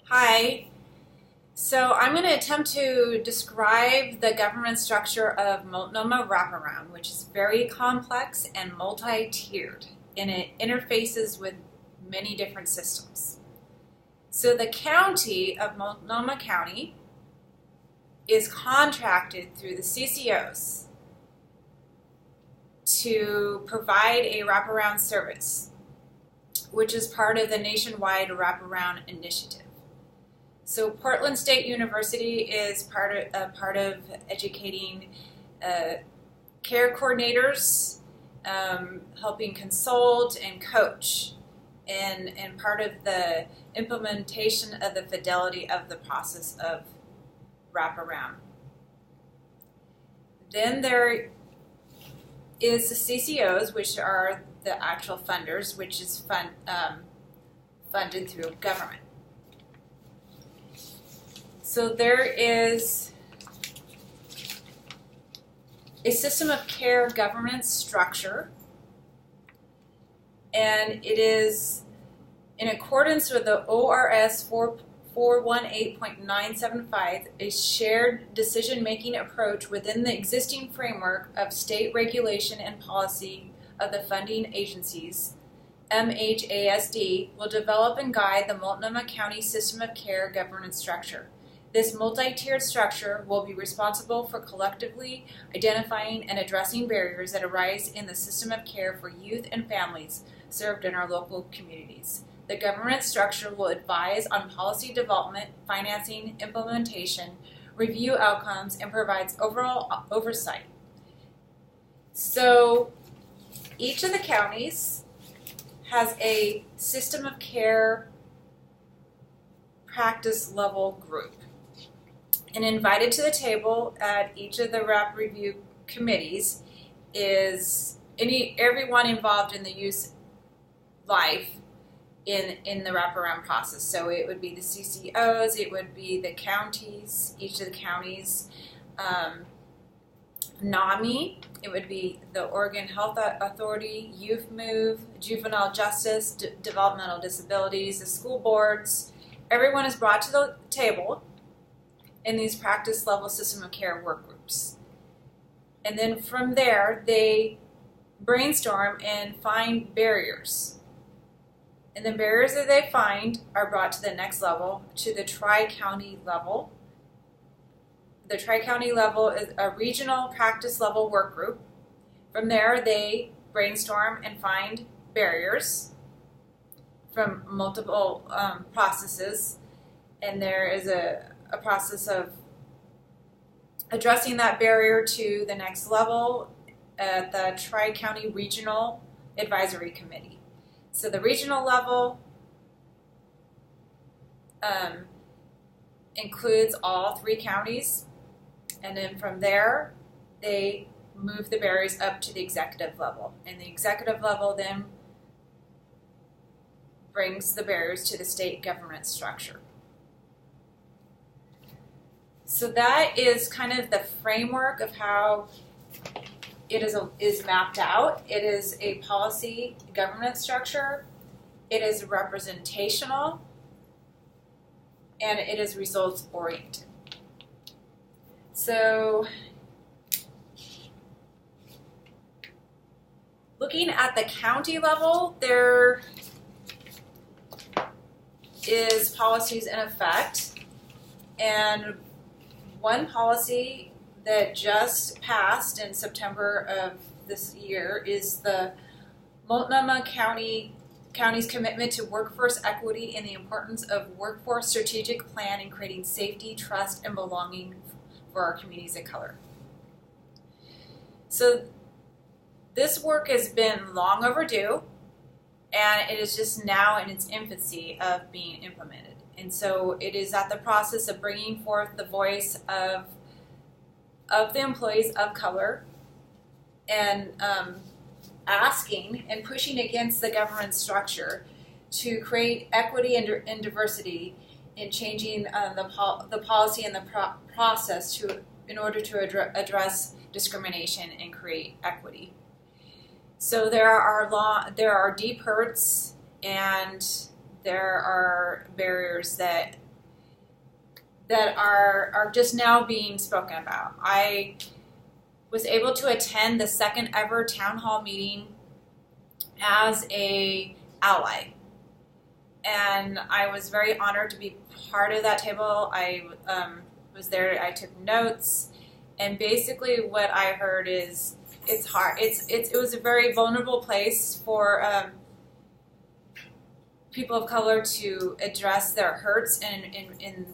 Hi. So I'm going to attempt to describe the government structure of Multnomah Wraparound, which is very complex and multi-tiered, and it interfaces with many different systems. So the county of Multnomah County is contracted through the CCOs to provide a wraparound service, which is part of the nationwide wraparound initiative. So Portland State University is part of educating care coordinators, helping consult and coach, and part of the implementation of the fidelity of the process of wraparound. Then there is the CCOs, which are the actual funders, which is funded through government. So there is a system of care governance structure, and it is in accordance with the ORS 418.975, a shared decision-making approach within the existing framework of state regulation and policy of the funding agencies. MHASD will develop and guide the Multnomah County System of Care governance structure. This multi-tiered structure will be responsible for collectively identifying and addressing barriers that arise in the system of care for youth and families served in our local communities. The government structure will advise on policy development, financing, implementation, review outcomes, and provides overall oversight. So each of the counties has a system of care practice level group. And invited to the table at each of the RAP review committees is everyone involved in the youth life in the wraparound process. So it would be the CCOs, it would be the counties, each of the counties, NAMI, it would be the Oregon Health Authority, Youth Move, Juvenile Justice, Developmental Disabilities, the school boards. Everyone is brought to the table in these practice level system of care work groups. And then from there, they brainstorm and find barriers. And the barriers that they find are brought to the next level, to the tri-county level. The tri-county level is a regional practice level work group. From there, they brainstorm and find barriers from multiple processes. And there is a process of addressing that barrier to the next level at the Tri-County Regional Advisory Committee. So the regional level includes all 3 counties, and then from there they move the barriers up to the executive level, and the executive level then brings the barriers to the state government structure. So that is kind of the framework of how it is mapped out. It is a policy governance structure. It is representational, and it is results oriented. So looking at the county level, there is policies in effect, and one policy that just passed in September of this year is the Multnomah County's commitment to workforce equity and the importance of workforce strategic plan in creating safety, trust, and belonging for our communities of color. So this work has been long overdue, and it is just now in its infancy of being implemented. And so it is at the process of bringing forth the voice of the employees of color and asking and pushing against the government structure to create equity and diversity in changing the policy and the process in order to address discrimination and create equity. So there are deep hurts, and there are barriers that that are just now being spoken about. I was able to attend the second ever town hall meeting as a ally, and I was very honored to be part of that table. I was there. I took notes, and basically what I heard is it's hard. It was a very vulnerable place for people of color to address their hurts in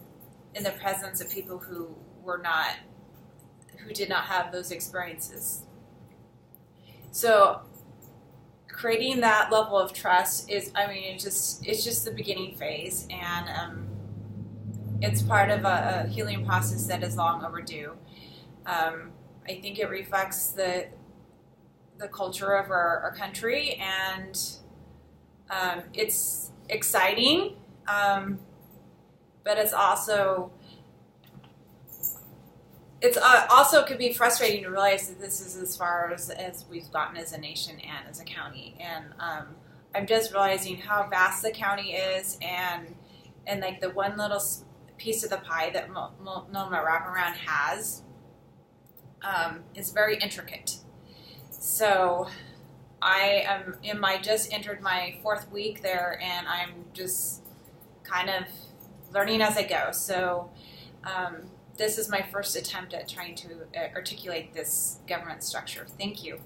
the presence of people who did not have those experiences. So creating that level of trust is, it's just the beginning phase, and it's part of a healing process that is long overdue. I think it reflects the culture of our country, and it's exciting, but it's also could be frustrating to realize that this is as far as we've gotten as a nation and as a county. And I'm just realizing how vast the county is, and like the one little piece of the pie that Multnomah Wraparound has is very intricate. So I just entered my 4th week there, and I'm just kind of learning as I go. So this is my first attempt at trying to articulate this government structure. Thank you.